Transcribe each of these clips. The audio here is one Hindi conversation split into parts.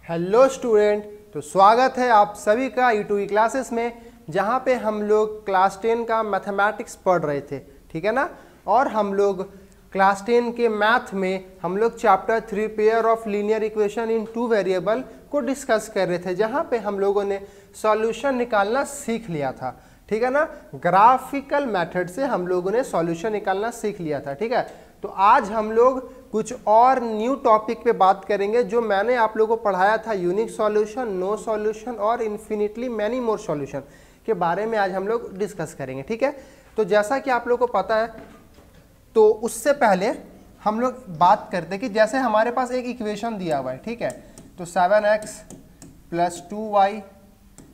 हेलो स्टूडेंट, तो स्वागत है आप सभी का यूट्यूब क्लासेस में, जहाँ पे हम लोग क्लास 10 का मैथमेटिक्स पढ़ रहे थे। ठीक है ना। और हम लोग क्लास 10 के मैथ में हम लोग chapter 3 pair of linear equation in 2 variable को डिस्कस कर रहे थे, जहाँ पे हम लोगों ने सॉल्यूशन निकालना सीख लिया था। ठीक है ना। ग्राफिकल मेथड से हम लोगों ने सॉल्यूशन निकालना सीख लिया था। ठीक है। तो आज हम लोग कुछ और न्यू टॉपिक पे बात करेंगे जो मैंने आप लोगों को पढ़ाया था, यूनिक सॉल्यूशन, नो सॉल्यूशन और इन्फिनिटली मैनी मोर सॉल्यूशन के बारे में आज हम लोग डिस्कस करेंगे। ठीक है। तो जैसा कि आप लोगों को पता है, तो उससे पहले हम लोग बात करते हैं कि जैसे हमारे पास एक इक्वेशन दिया हुआ है। ठीक है। तो 7x + 2y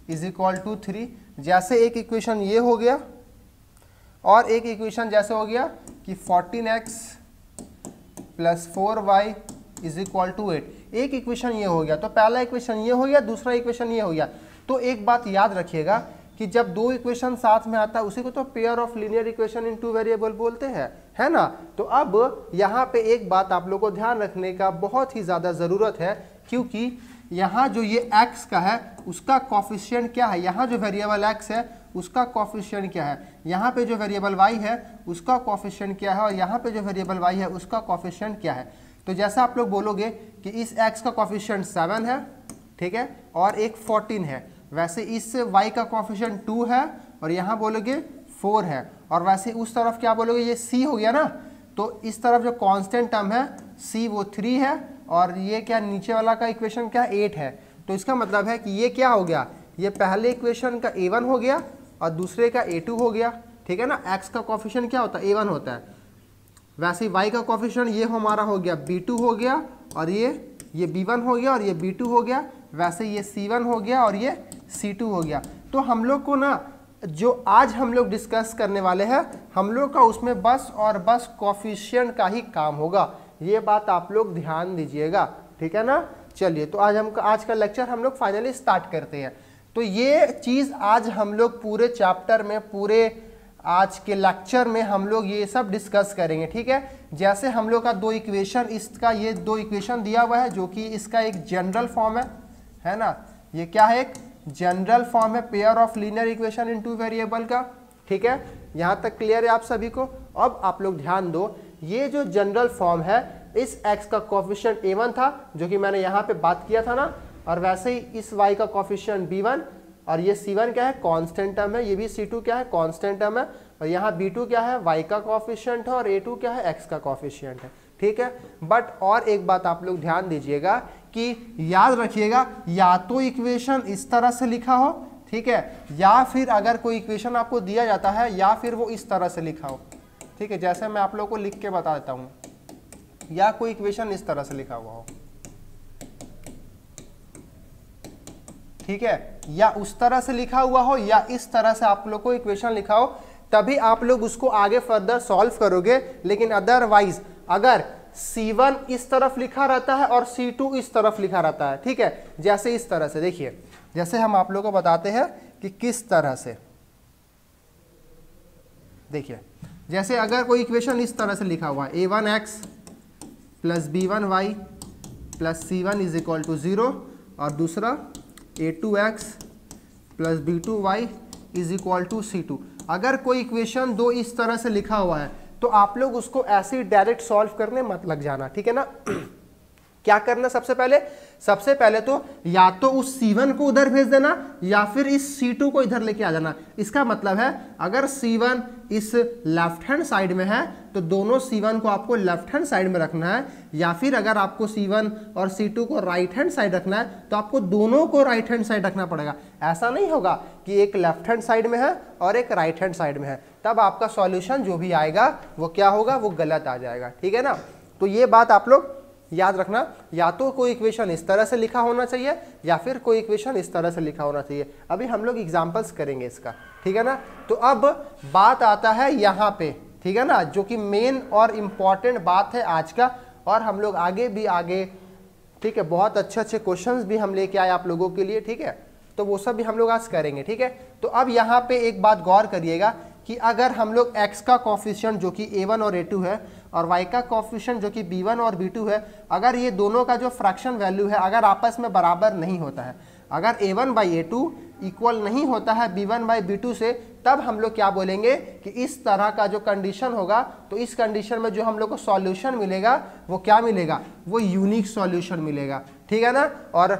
= 3, जैसे एक इक्वेशन ये हो गया और एक इक्वेशन जैसे हो गया कि 14x + 4y = 8। एक इक्वेशन ये हो गया, तो पहला इक्वेशन ये हो गया, दूसरा इक्वेशन ये हो गया। तो एक बात याद रखिएगा कि जब दो इक्वेशन साथ में आता है उसी को तो pair of linear equation in 2 variable बोलते हैं, है ना। तो अब यहाँ पे एक बात आप लोगों को ध्यान रखने का बहुत ही ज़्यादा ज़रूरत है, क्योंकि यहाँ जो ये x का है उसका कोफिशिएंट क्या है, यहाँ जो वेरिएबल x है उसका कोफिशिएंट क्या है, यहाँ पे जो वेरिएबल y है उसका कोफिशिएंट क्या है, और यहाँ पे जो वेरिएबल y है उसका कोफिशिएंट क्या है। तो जैसा आप लोग बोलोगे कि इस x का कोफिशिएंट 7 है, ठीक है, और एक 14 है, वैसे इस y का कोफिशिएंट 2 है और यहाँ बोलोगे 4 है, और वैसे उस तरफ क्या बोलोगे, ये c हो गया ना। तो इस तरफ जो कांस्टेंट टर्म है c वो 3 है, और ये क्या नीचे वाला का इक्वेशन क्या 8 है। तो इसका मतलब है कि ये क्या हो गया, ये पहले इक्वेशन का a1 हो गया और दूसरे का a2 हो गया। ठीक है ना। x का कोफिशिएंट क्या होता है, a1 होता है। वैसे y का कोफिशिएंट ये हमारा हो गया b2 हो गया, और ये b1 हो गया और ये b2 हो गया। वैसे ये c1 हो गया और ये c2 हो गया। तो हम लोग को ना जो आज हम लोग डिस्कस करने वाले हैं, हम लोग का उसमें बस और बस कोफिशिएंट का ही काम होगा। ये बात आप लोग ध्यान दीजिएगा। ठीक है ना। चलिए, तो आज का लेक्चर हम लोग फाइनली स्टार्ट करते हैं। तो ये चीज़ आज हम लोग पूरे चैप्टर में, पूरे आज के लेक्चर में हम लोग ये सब डिस्कस करेंगे। ठीक है। जैसे हम लोग का दो इक्वेशन, इसका ये दो इक्वेशन दिया हुआ है जो कि इसका एक जनरल फॉर्म है ना। ये क्या है, एक जनरल फॉर्म है pair of linear equation in 2 variable का। ठीक है। यहाँ तक क्लियर है आप सभी को। अब आप लोग ध्यान दो, ये जो जनरल फॉर्म है, इस x का कोफिशिएंट a1 था जो कि मैंने यहाँ पे बात किया था ना, और वैसे ही इस y का कोफिशिएंट b1, और ये c1 क्या है, कांस्टेंट टर्म है, ये भी c2 क्या है, कांस्टेंट टर्म है, और यहाँ b2 क्या है, y का कोफिशिएंट है, और a2 क्या है, x का कोफिशिएंट है। ठीक है। बट और एक बात आप लोग ध्यान दीजिएगा कि याद रखिएगा, या तो इक्वेशन इस तरह से लिखा हो, ठीक है, या फिर अगर कोई इक्वेशन आपको दिया जाता है या फिर वो इस तरह से लिखा हो। ठीक है। जैसे मैं आप लोगों को लिख के बता देता हूँ, या कोई इक्वेशन इस तरह से लिखा हुआ हो, ठीक है, या उस तरह से लिखा हुआ हो, या इस तरह से आप लोग को इक्वेशन लिखा हो, तभी आप लोग उसको आगे फर्दर सॉल्व करोगे। लेकिन अदरवाइज अगर C1 इस तरफ लिखा रहता है और C2 इस तरफ लिखा रहता है, ठीक है, जैसे इस तरह से, देखिए जैसे हम आप लोगों को बताते हैं कि किस तरह से, देखिए जैसे अगर कोई इक्वेशन इस तरह से लिखा हुआ है, a1x + b1y + c1 = 0, और दूसरा a2x + b2y = c2। अगर कोई इक्वेशन दो इस तरह से लिखा हुआ है तो आप लोग उसको ऐसे ही डायरेक्ट सॉल्व करने मत लग जाना। ठीक है ना। क्या करना, सबसे पहले तो या तो उस C1 को उधर भेज देना या फिर इस C2 को इधर लेके आ जाना। इसका मतलब है अगर C1 इस लेफ्ट हैंड साइड में है तो दोनों C1 को आपको लेफ्ट हैंड साइड में रखना है, या फिर अगर आपको C1 और C2 को राइट हैंड साइड रखना है तो आपको दोनों को राइट हैंड साइड रखना पड़ेगा। ऐसा नहीं होगा कि एक लेफ्ट हैंड साइड में है और एक राइट हैंड साइड में है, तब आपका सॉल्यूशन जो भी आएगा वो क्या होगा, वो गलत आ जाएगा। ठीक है ना। तो ये बात आप लोग याद रखना, या तो कोई इक्वेशन इस तरह से लिखा होना चाहिए या फिर कोई इक्वेशन इस तरह से लिखा होना चाहिए। अभी हम लोग एग्जांपल्स करेंगे इसका। ठीक है ना। तो अब बात आता है यहाँ पे, ठीक है ना, जो कि मेन और इम्पॉर्टेंट बात है आज का, और हम लोग आगे, ठीक है, बहुत अच्छे क्वेश्चंस भी हम लेके आए आप लोगों के लिए। ठीक है। तो वो सब भी हम लोग आज करेंगे। ठीक है। तो अब यहाँ पे एक बात गौर करिएगा कि अगर हम लोग x का कोफिशिएंट जो कि a1 और a2 है, और y का कोफिशिएंट जो कि b1 और b2 है, अगर ये दोनों का जो फ्रैक्शन वैल्यू है अगर आपस में बराबर नहीं होता है, अगर a1/a2 इक्वल नहीं होता है b1/b2 से, तब हम लोग क्या बोलेंगे कि इस तरह का जो कंडीशन होगा, तो इस कंडीशन में जो हम लोग को सॉल्यूशन मिलेगा वो क्या मिलेगा, वो यूनिक सॉल्यूशन मिलेगा। ठीक है ना। और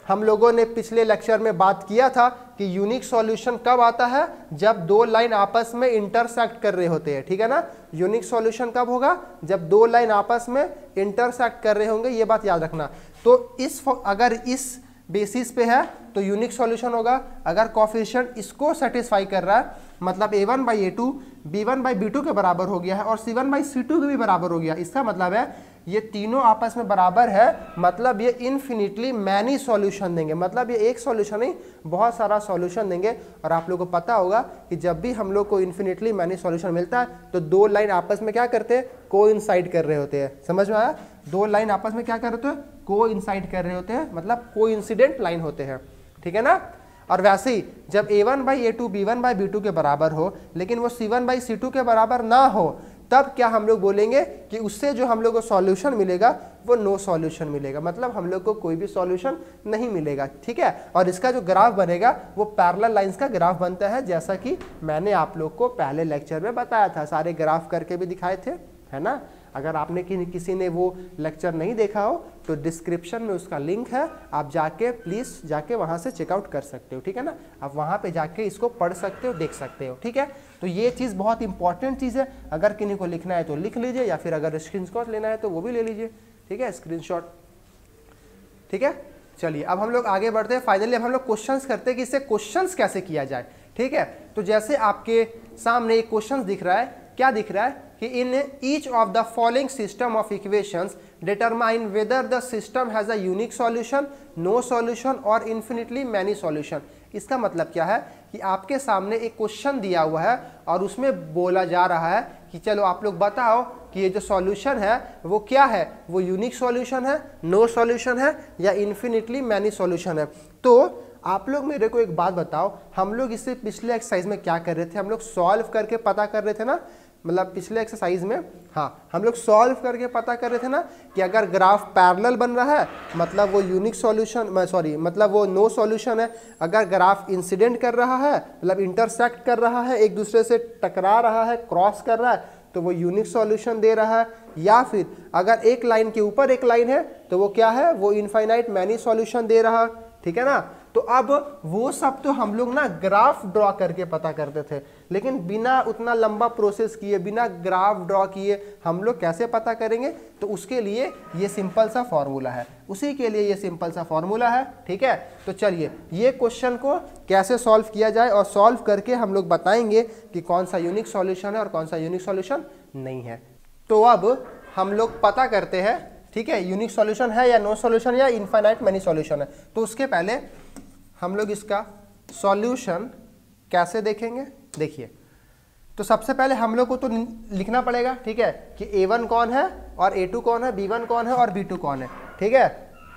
हम लोगों ने पिछले लेक्चर में बात किया था कि यूनिक सॉल्यूशन कब आता है, जब दो लाइन आपस में इंटरसेक्ट कर रहे होते हैं। ठीक है ना। यूनिक सॉल्यूशन कब होगा, जब दो लाइन आपस में इंटरसेक्ट कर रहे होंगे, ये बात याद रखना। तो अगर इस बेसिस पे है तो यूनिक सॉल्यूशन होगा। अगर कोफिशिएंट इसको सेटिस्फाई कर रहा है, मतलब a1/a2 b1/b2 के बराबर हो गया है और c1/c2 के भी बराबर हो गया, इसका मतलब है ये तीनों आपस में बराबर है, मतलब ये इन्फिनिटली मैनी सॉल्यूशन देंगे, मतलब ये एक सॉल्यूशन नहीं बहुत सारा सॉल्यूशन देंगे। और आप लोगों को पता होगा कि जब भी हम लोग को इन्फिनिटली मैनी सॉल्यूशन मिलता है तो दो लाइन आपस में क्या करते हैं, कोइंसाइड कर रहे होते हैं। समझ में आया। दो लाइन आपस में क्या कर रहे होते हैं, कोइंसाइड कर रहे होते हैं, मतलब कोइंसिडेंट लाइन होते हैं। ठीक है ना। और वैसे ही जब a1/a2 b1/b2 के बराबर हो लेकिन वो c1/c2 के बराबर ना हो, तब क्या हम लोग बोलेंगे कि उससे जो हम लोग को सॉल्यूशन मिलेगा वो नो सॉल्यूशन मिलेगा, मतलब हम लोग को कोई भी सॉल्यूशन नहीं मिलेगा। ठीक है। और इसका जो ग्राफ बनेगा वो पैरेलल लाइंस का ग्राफ बनता है, जैसा कि मैंने आप लोग को पहले लेक्चर में बताया था, सारे ग्राफ करके भी दिखाए थे, है ना। अगर आपने किसी ने वो लेक्चर नहीं देखा हो तो डिस्क्रिप्शन में उसका लिंक है, आप जाके प्लीज़ जाके वहाँ से चेकआउट कर सकते हो। ठीक है ना। आप वहाँ पे जाके इसको पढ़ सकते हो, देख सकते हो। ठीक है। तो ये चीज़ बहुत इंपॉर्टेंट चीज़ है, अगर किन्हीं को लिखना है तो लिख लीजिए, या फिर अगर स्क्रीनशॉट लेना है तो वो भी ले लीजिए। ठीक है, स्क्रीनशॉट। ठीक है। चलिए अब हम लोग आगे बढ़ते हैं। फाइनली अब हम लोग क्वेश्चंस करते हैं कि इससे क्वेश्चंस कैसे किया जाए। ठीक है। तो जैसे आपके सामने एक क्वेश्चन दिख रहा है, क्या दिख रहा है कि in each of the following system of equations determine whether the system has a unique solution, no solution और इन्फिनिटली मैनी सॉल्यूशन। इसका मतलब क्या है कि आपके सामने एक क्वेश्चन दिया हुआ है और उसमें बोला जा रहा है कि चलो आप लोग बताओ कि ये जो सॉल्यूशन है वो क्या है, वो यूनिक सॉल्यूशन है, नो सॉल्यूशन है या इन्फिनिटली मैनी सॉल्यूशन है। तो आप लोग मेरे को एक बात बताओ, हम लोग इससे पिछले एक्सरसाइज में क्या कर रहे थे, हम लोग सॉल्व करके पता कर रहे थे ना, मतलब पिछले एक्सरसाइज में, हाँ हम लोग सॉल्व करके पता कर रहे थे ना कि अगर ग्राफ पैरेलल बन रहा है मतलब वो यूनिक सॉल्यूशन, मतलब वो नो सॉल्यूशन है। अगर ग्राफ इंसिडेंट कर रहा है मतलब इंटरसेक्ट कर रहा है, एक दूसरे से टकरा रहा है, क्रॉस कर रहा है, तो वो यूनिक सॉल्यूशन दे रहा है। या फिर अगर एक लाइन के ऊपर एक लाइन है तो वो क्या है, वो इनफाइनाइट मैनी सॉल्यूशन दे रहा। ठीक है ना। तो अब वो सब तो हम लोग ना ग्राफ ड्रॉ करके पता करते थे, लेकिन बिना उतना लंबा प्रोसेस किए, बिना ग्राफ ड्रॉ किए हम लोग कैसे पता करेंगे, तो उसके लिए ये सिंपल सा फॉर्मूला है, उसी के लिए ये सिंपल सा फॉर्मूला है। ठीक है। तो चलिए ये क्वेश्चन को कैसे सॉल्व किया जाए और सॉल्व करके हम लोग बताएंगे कि कौन सा यूनिक सॉल्यूशन है और कौन सा यूनिक सॉल्यूशन नहीं है। तो अब हम लोग पता करते हैं, ठीक है, यूनिक सॉल्यूशन है या नो सॉल्यूशन या इनफाइनाइट मैनी सॉल्यूशन है। तो उसके पहले हम लोग इसका सॉल्यूशन कैसे देखेंगे, देखिए। तो सबसे पहले हम लोग को तो लिखना पड़ेगा, ठीक है, कि a1 कौन है और a2 कौन है, b1 कौन है और b2 कौन है। ठीक है।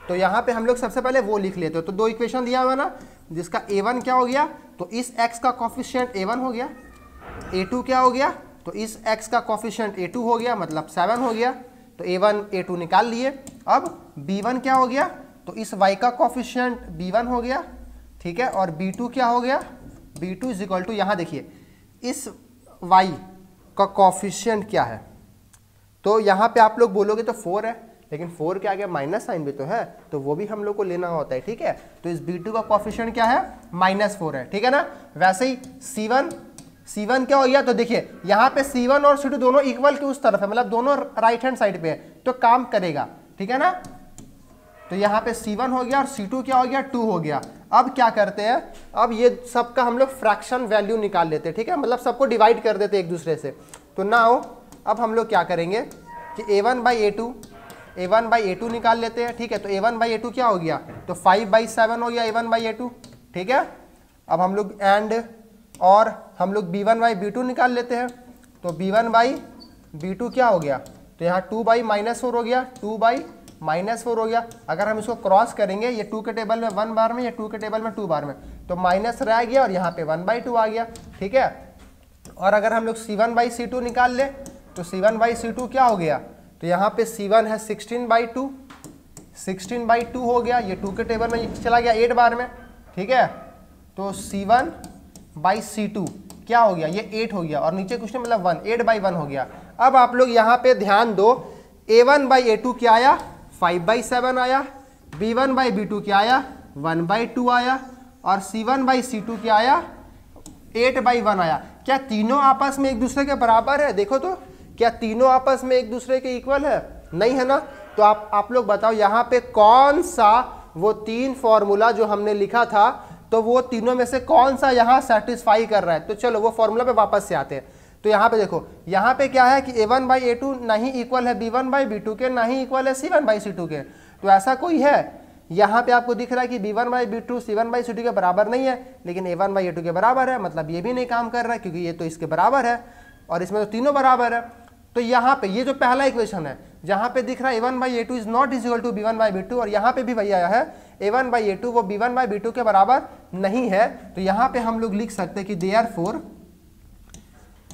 तो यहाँ पे हम लोग सबसे पहले वो लिख लेते हो। तो दो इक्वेशन दिया हुआ ना, जिसका a1 क्या हो गया, तो इस x का कोफिशिएंट a1 हो गया, a2 क्या हो गया, तो इस x का कोफिशिएंट a2 हो गया, मतलब 7 हो गया। तो a1 a2 निकाल लिए। अब b1 क्या हो गया, तो इस y का कोफिशिएंट b1 हो गया, ठीक है। और b2 क्या हो गया, b2 इज इक्वल टू, यहाँ देखिए इस y का कोफिशिएंट क्या है, तो यहाँ पे आप लोग बोलोगे तो 4 है, लेकिन 4 के आगे माइनस साइन भी तो है, तो वो भी हम लोग को लेना होता है। ठीक है। तो इस b2 का कोफिशिएंट क्या है, -4 है। ठीक है ना। वैसे ही c1 क्या हो गया, तो देखिए यहाँ पे c1 और c2 दोनों इक्वल के उस तरफ है, मतलब दोनों राइट हैंड साइड पे है, तो काम करेगा। ठीक है ना। तो यहाँ पे c1 हो गया और c2 क्या हो गया, 2 हो गया। अब क्या करते हैं, अब ये सबका हम लोग फ्रैक्शन वैल्यू निकाल लेते हैं। ठीक है, मतलब सबको डिवाइड कर देते हैं एक दूसरे से। तो नाउ अब हम लोग क्या करेंगे कि a1/a2 निकाल लेते हैं। ठीक है। तो a1/a2 क्या हो गया, तो 5/7 हो गया a1/a2। ठीक है। अब हम लोग और हम लोग b1/b2 निकाल लेते हैं। तो b1/b2 क्या हो गया, तो यहाँ 2/-4 हो गया, 2/-4 हो गया। अगर हम इसको क्रॉस करेंगे, ये 2 के टेबल में 1 बार में, या 2 के टेबल में 2 बार में, तो माइनस रह गया और यहाँ पे 1/2 आ गया। ठीक है। और अगर हम लोग c1/c2 निकाल ले, तो C1/C2 क्या हो गया, तो यहाँ पे C1 है 16/2, 16/2 हो गया, ये 2 के टेबल में चला गया 8 बार में, ठीक है। तो C1/C2 क्या हो गया, ये 8 हो गया, और नीचे कुछ नहीं मतलब 1, 8/1 हो गया। अब आप लोग यहाँ पे ध्यान दो, A1/A2 क्या आया, 5/7 आया, B1/B2 क्या आया, 1/2 आया, और C1/C2 क्या आया, 8/1 आया। क्या तीनों आपस में एक दूसरे के बराबर है, देखो तो, क्या तीनों आपस में एक दूसरे के इक्वल है, नहीं है ना। तो आप लोग बताओ यहाँ पे कौन सा वो 3 फॉर्मूला जो हमने लिखा था, तो वो तीनों में से कौन सा यहाँ सेटिस्फाई कर रहा है। तो चलो वो फॉर्मूला पे वापस से आते हैं। तो यहाँ पे देखो, यहाँ पे क्या है कि A1/A2 ना ही इक्वल है B1/B2 के, ना ही इक्वल है C1/C2 के। तो ऐसा कोई है, यहाँ पे आपको दिख रहा है कि B1/B2 C1/C2 के बराबर नहीं है, लेकिन A1/A2 के बराबर है, मतलब ये भी नहीं काम कर रहा है, क्योंकि ये तो इसके बराबर है और इसमें तो तीनों बराबर है। तो यहाँ पे ये जो पहला इक्वेशन है, जहाँ पे दिख रहा है A1/A2 is not equal to B1/B2, और यहाँ पे भी वही आया है A1/A2 वो B1/B2 के बराबर नहीं है। तो यहाँ पे हम लोग लिख सकते हैं कि देयरफॉर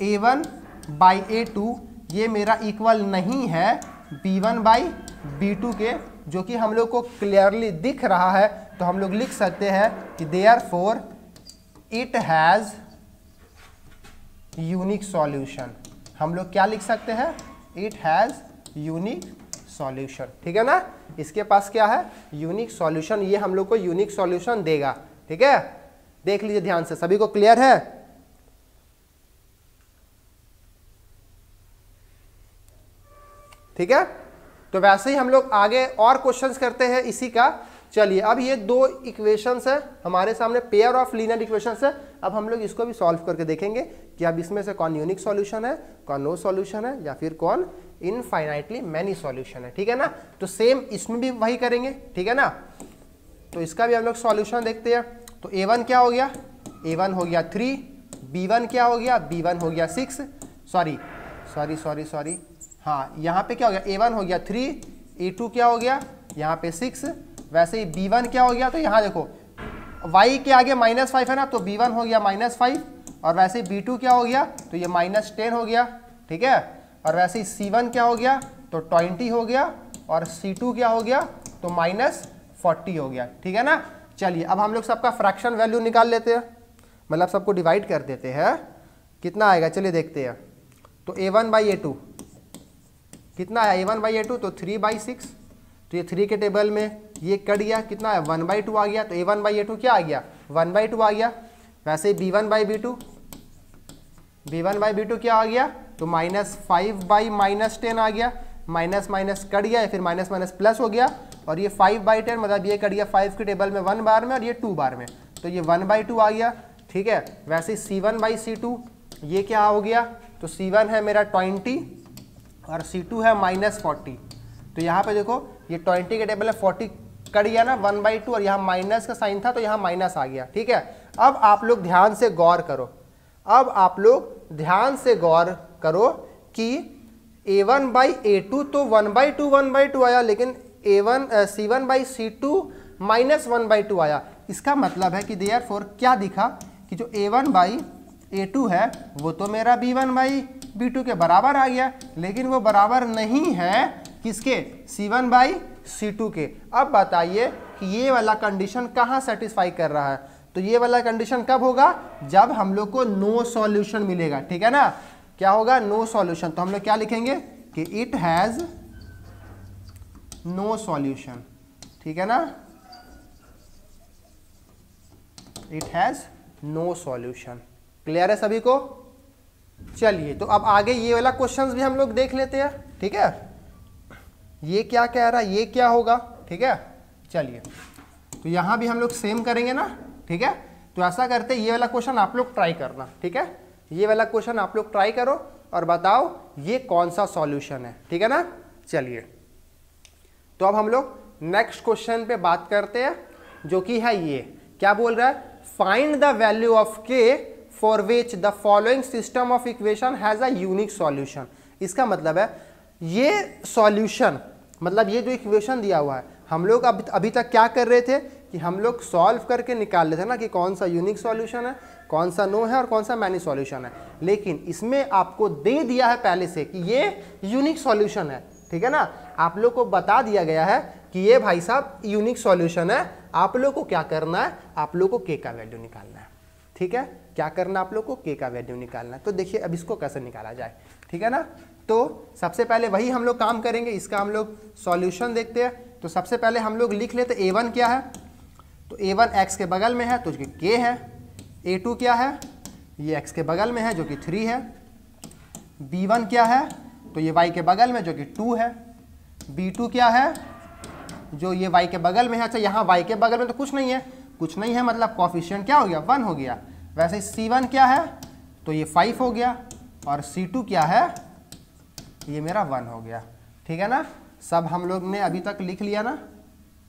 A1/A2 ये मेरा इक्वल नहीं है B1/B2 के, जो कि हम लोग को क्लियरली दिख रहा है। तो हम लोग लिख सकते हैं कि therefore it has unique solution. हम लोग क्या लिख सकते हैं, इट हैज यूनिक सॉल्यूशन, ठीक है ना। इसके पास क्या है, यूनिक सॉल्यूशन, ये हम लोग को यूनिक सॉल्यूशन देगा, ठीक है। देख लीजिए ध्यान से, सभी को क्लियर है। ठीक है, तो वैसे ही हम लोग आगे और क्वेश्चंस करते हैं इसी का। चलिए, अब ये 2 इक्वेशंस है हमारे सामने, पेयर ऑफ लीनियर इक्वेशंस है। अब हम लोग इसको भी सॉल्व करके देखेंगे कि अब इसमें से कौन यूनिक सॉल्यूशन है, कौन नो सॉल्यूशन है, या फिर कौन इनफाइनाइटली मैनी सॉल्यूशन है, ठीक है ना। तो सेम इसमें भी वही करेंगे, ठीक है ना। तो इसका भी हम लोग सॉल्यूशन देखते हैं। तो A1 क्या हो गया, A1 हो गया 3, B1 क्या हो गया, B1 हो गया 6, सॉरी, हाँ यहाँ पे क्या हो गया, A1 हो गया 3, A2 क्या हो गया, यहाँ पे 6, वैसे ही B1 क्या हो गया, तो यहाँ देखो y के आगे -5 है ना, तो B1 हो गया -5, और वैसे ही B2 क्या हो गया, तो ये -10 हो गया, ठीक है। और वैसे ही C1 क्या हो गया, तो 20 हो गया, और C2 क्या हो गया, तो -40 हो गया, ठीक है ना। चलिए, अब हम लोग सबका फ्रैक्शन वैल्यू निकाल लेते हैं, मतलब सबको डिवाइड कर देते हैं, कितना आएगा चलिए देखते हैं। तो A1/A2 कितना है, A1/A2 तो 3/6, तो ये 3 के टेबल में ये कट गया, कितना है 1/2 आ गया, तो A1/A2 क्या आ गया, 1/2 आ गया। वैसे ही B1/B2 क्या आ गया, तो -5/-10 आ गया, माइनस माइनस कट गया, फिर माइनस माइनस प्लस हो गया, और ये 5/10 मतलब ये कट गया 5 के टेबल में 1 बार में, और ये 2 बार में, तो ये 1/2 आ गया, ठीक है। वैसे C1/C2 ये क्या हो गया, तो C1 है मेरा 20 और C2 है -40। तो यहाँ पे देखो ये 20 के टेबल में 40 कट गया ना 1/2, और यहाँ माइनस का साइन था तो यहाँ माइनस आ गया, ठीक है। अब आप लोग ध्यान से गौर करो, कि A1/A2 तो 1/2 आया, लेकिन C1/C2 -1/2 आया। इसका मतलब है कि देयरफॉर क्या दिखा कि जो A1/A2 है वो तो मेरा B1/B2 के बराबर आ गया, लेकिन वो बराबर नहीं है किसके, C1/C2 के। अब बताइए कि ये वाला कंडीशन कहाँ सेटिस्फाई कर रहा है, तो ये वाला कंडीशन कब होगा, जब हम लोग को नो सॉल्यूशन मिलेगा, ठीक है ना। क्या होगा, नो सॉल्यूशन। तो हम लोग क्या लिखेंगे कि इट हैज नो सॉल्यूशन, ठीक है ना, it has no solution. Clear है सभी को। चलिए, तो अब आगे ये वाला क्वेश्चंस भी हम लोग देख लेते हैं, ठीक है। ये क्या कह रहा है, ये क्या होगा, ठीक है। चलिए, तो यहां भी हम लोग सेम करेंगे ना, ठीक है। तो ऐसा करते ये वाला क्वेश्चन आप लोग ट्राई करना, ठीक है। ये वाला क्वेश्चन आप लोग ट्राई करो और बताओ ये कौन सा सॉल्यूशन है, ठीक है ना। चलिए, तो अब हम लोग नेक्स्ट क्वेश्चन पे बात करते हैं, जो कि है ये क्या बोल रहा है, फाइंड द वैल्यू ऑफ के for which the following system of equation has a unique solution. इसका मतलब है ये सॉल्यूशन, मतलब ये जो इक्वेशन दिया हुआ है हम लोग अभी तक क्या कर रहे थे कि हम लोग सॉल्व करके निकाल लेते थे ना कि कौन सा यूनिक सॉल्यूशन है, कौन सा नो है और कौन सा मैनी सॉल्यूशन है। लेकिन इसमें आपको दे दिया है पहले से कि ये यूनिक सॉल्यूशन है, ठीक है ना। आप लोग को बता दिया गया है कि ये भाई साहब यूनिक सॉल्यूशन है। आप लोग को क्या करना है, आप लोग को के का वैल्यू निकालना है, ठीक है। क्या करना आप लोग को, के का वैल्यू निकालना है। तो देखिए अब इसको कैसे निकाला जाए, ठीक है ना। तो सबसे पहले वही हम लोग काम करेंगे, इसका हम लोग सॉल्यूशन देखते हैं। तो सबसे पहले हम लोग लिख लेते a1 क्या है, तो a1 x के बगल में है तो जो k है। a2 क्या है, ये x के बगल में है जो कि 3 है। b1 क्या है, तो ये y के बगल में जो कि 2 है। b2 क्या है, जो ये y के बगल में है। अच्छा यहाँ y के बगल में तो कुछ नहीं है, कुछ नहीं है मतलब कोफिशिएंट क्या हो गया, 1 हो गया। वैसे c1 क्या है, तो ये 5 हो गया। और c2 क्या है, ये मेरा 1 हो गया, ठीक है ना। सब हम लोग ने अभी तक लिख लिया ना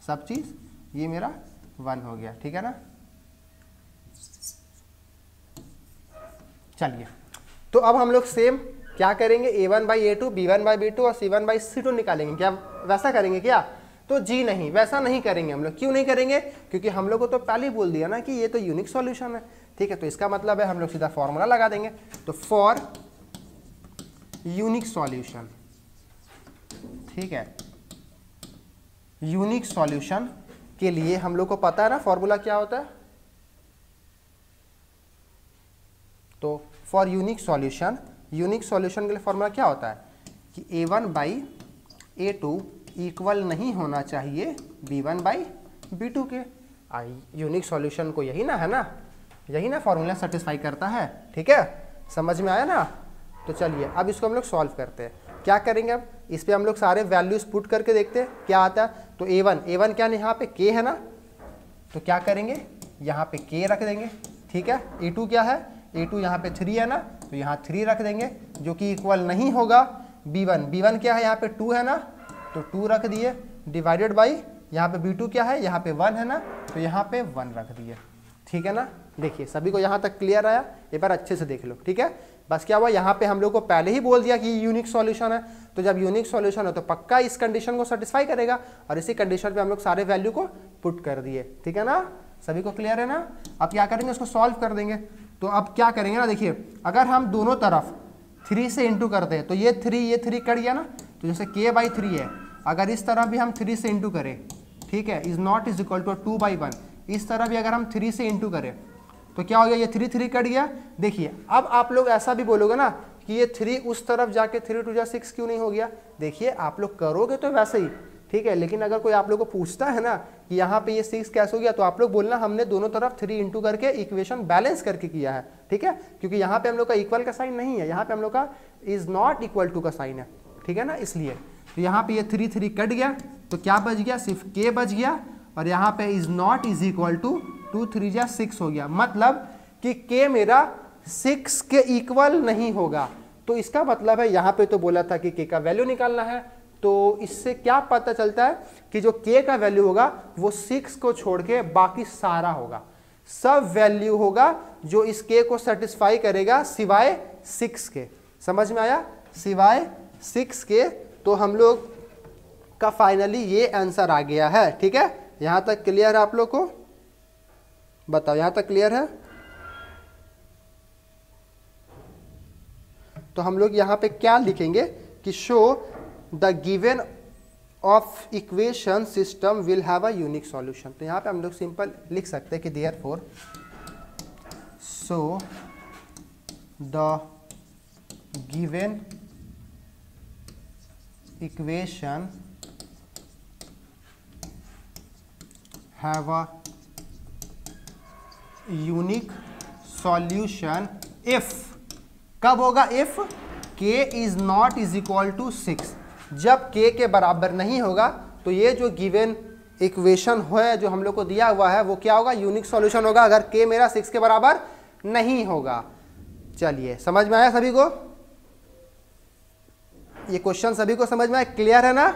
सब चीज़, ये मेरा 1 हो गया, ठीक है ना। चलिए तो अब हम लोग सेम क्या करेंगे, a1/a2, b1/b2 और c1/c2 निकालेंगे। क्या वैसा करेंगे क्या, तो जी नहीं, वैसा नहीं करेंगे हम लोग। क्यों नहीं करेंगे, क्योंकि हम लोग को तो पहले ही बोल दिया ना कि ये तो यूनिक सॉल्यूशन है, ठीक है। तो इसका मतलब है हम लोग सीधा फॉर्मूला लगा देंगे। तो फॉर यूनिक सॉल्यूशन, ठीक है, यूनिक सॉल्यूशन के लिए हम लोग को पता है ना फॉर्मूला क्या होता है। तो for unique solution, unique solution के लिए फॉर्मूला क्या होता है कि a1/a2 इक्वल नहीं होना चाहिए b1/b2 के। यूनिक सॉल्यूशन को यही ना है ना, यही ना फॉर्मूला सेटिस्फाई करता है, ठीक है। समझ में आया ना। तो चलिए अब इसको हम लोग सॉल्व करते हैं। क्या करेंगे, अब इस पे हम लोग सारे वैल्यूज पुट करके देखते हैं क्या आता है। तो a1 क्या नहीं, यहाँ पे k है ना, तो क्या करेंगे यहाँ पे k रख देंगे, ठीक है। a2 क्या है, a2 यहाँ पे 3 है ना, तो यहाँ 3 रख देंगे जो कि इक्वल नहीं होगा b1 क्या है, यहाँ पे 2 है ना, तो 2 रख दिए, डिवाइडेड बाई यहाँ पे b2 क्या है, यहाँ पे 1 है ना, तो यहाँ पे 1 रख दिए, ठीक है ना। देखिए सभी को यहाँ तक क्लियर आया, एक बार अच्छे से देख लो, ठीक है। बस क्या हुआ, यहाँ पे हम लोग को पहले ही बोल दिया कि यूनिक सॉल्यूशन है। तो जब यूनिक सॉल्यूशन है तो पक्का इस कंडीशन को सेटिस्फाई करेगा, और इसी कंडीशन पे हम लोग सारे वैल्यू को पुट कर दिए, ठीक है ना। सभी को क्लियर है ना। अब क्या करेंगे, उसको सॉल्व कर देंगे। तो अब क्या करेंगे ना, देखिए अगर हम दोनों तरफ 3 से इंटू करते हैं तो ये 3 कट गया ना, तो जैसे k/3 है, अगर इस तरह भी हम 3 से इंटू करें, ठीक है, is not is equal to 2/1, इस तरह भी अगर हम 3 से इंटू करें तो क्या हो गया, ये 3 कट गया। देखिए अब आप लोग ऐसा भी बोलोगे ना कि ये 3 उस तरफ जाके 3 × 2 = 6 क्यों नहीं हो गया। देखिए आप लोग करोगे तो वैसे ही, ठीक है, लेकिन अगर कोई आप लोग को पूछता है ना कि यहाँ पे ये 6 कैसे हो गया, तो आप लोग बोलना हमने दोनों तरफ 3 इंटू करके इक्वेशन बैलेंस करके किया है, ठीक है। क्योंकि यहाँ पे हम लोग का इक्वल का साइन नहीं है, यहाँ पे हम लोग का इज नॉट इक्वल टू का साइन है, ठीक है ना, इसलिए। तो यहाँ पे ये 3 कट गया, तो क्या बच गया, सिर्फ k बच गया, और यहाँ पे is not is equal to 2 × 3 = 6 हो गया। मतलब कि k मेरा 6 के इक्वल नहीं होगा। तो इसका मतलब है यहाँ पे तो बोला था कि k का वैल्यू निकालना है, तो इससे क्या पता चलता है कि जो k का वैल्यू होगा वो 6 को छोड़ के बाकी सारा होगा, सब वैल्यू होगा जो इस k को सेटिस्फाई करेगा सिवाय 6 के। समझ में आया, सिवाय 6 के। तो हम लोग का फाइनली ये आंसर आ गया है, ठीक है। यहाँ तक क्लियर है आप लोग को, बताओ यहाँ तक क्लियर है। तो हम लोग यहाँ पे क्या लिखेंगे कि show the given of equation system will have a unique solution. तो यहाँ पे हम लोग सिंपल लिख सकते हैं कि therefore so the given equation have a unique solution if, कब होगा, if k is not is equal to 6। जब k के बराबर नहीं होगा तो ये जो गिवन इक्वेशन है जो हम लोग को दिया हुआ है वो क्या होगा, यूनिक सॉल्यूशन होगा, अगर k मेरा 6 के बराबर नहीं होगा। चलिए समझ में आया सभी को, ये क्वेश्चन सभी को समझ में आया, क्लियर है ना।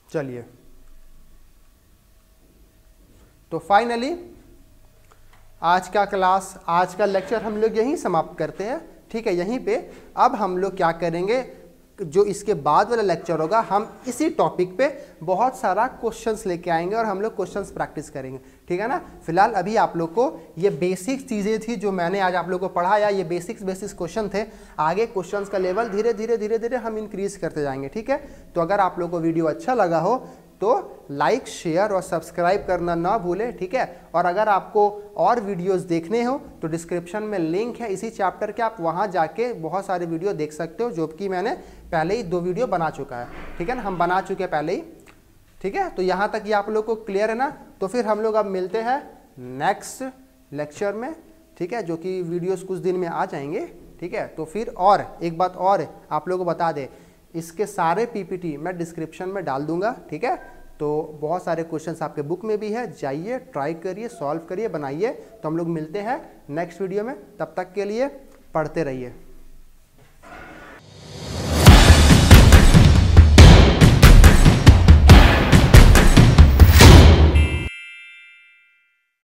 चलिए तो फाइनली आज का क्लास, आज का लेक्चर हम लोग यहीं समाप्त करते हैं, ठीक है। यहीं पे अब हम लोग क्या करेंगे, जो इसके बाद वाला लेक्चर होगा हम इसी टॉपिक पे बहुत सारा क्वेश्चंस लेके आएंगे और हम लोग क्वेश्चंस प्रैक्टिस करेंगे, ठीक है ना। फिलहाल अभी आप लोग को ये बेसिक चीज़ें थी जो मैंने आज आप लोग को पढ़ाया, ये बेसिक्स क्वेश्चन थे। आगे क्वेश्चंस का लेवल धीरे धीरे हम इंक्रीज करते जाएंगे, ठीक है। तो अगर आप लोग को वीडियो अच्छा लगा हो तो लाइक, शेयर और सब्सक्राइब करना ना भूलें, ठीक है। और अगर आपको और वीडियोस देखने हो तो डिस्क्रिप्शन में लिंक है इसी चैप्टर के, आप वहां जाके बहुत सारे वीडियो देख सकते हो, जो कि मैंने पहले ही 2 वीडियो बना चुका है, ठीक है ना, हम बना चुके हैं पहले ही, ठीक है। तो यहाँ तक ये आप लोग को क्लियर है ना। तो फिर हम लोग अब मिलते हैं नेक्स्ट लेक्चर में, ठीक है, जो कि वीडियोस कुछ दिन में आ जाएंगे, ठीक है। तो फिर और एक बात और आप लोगों को बता दें, इसके सारे पीपीटी मैं डिस्क्रिप्शन में डाल दूंगा, ठीक है। तो बहुत सारे क्वेश्चंस आपके बुक में भी है, जाइए ट्राई करिए, सॉल्व करिए, बनाइए। तो हम लोग मिलते हैं नेक्स्ट वीडियो में, तब तक के लिए पढ़ते रहिए।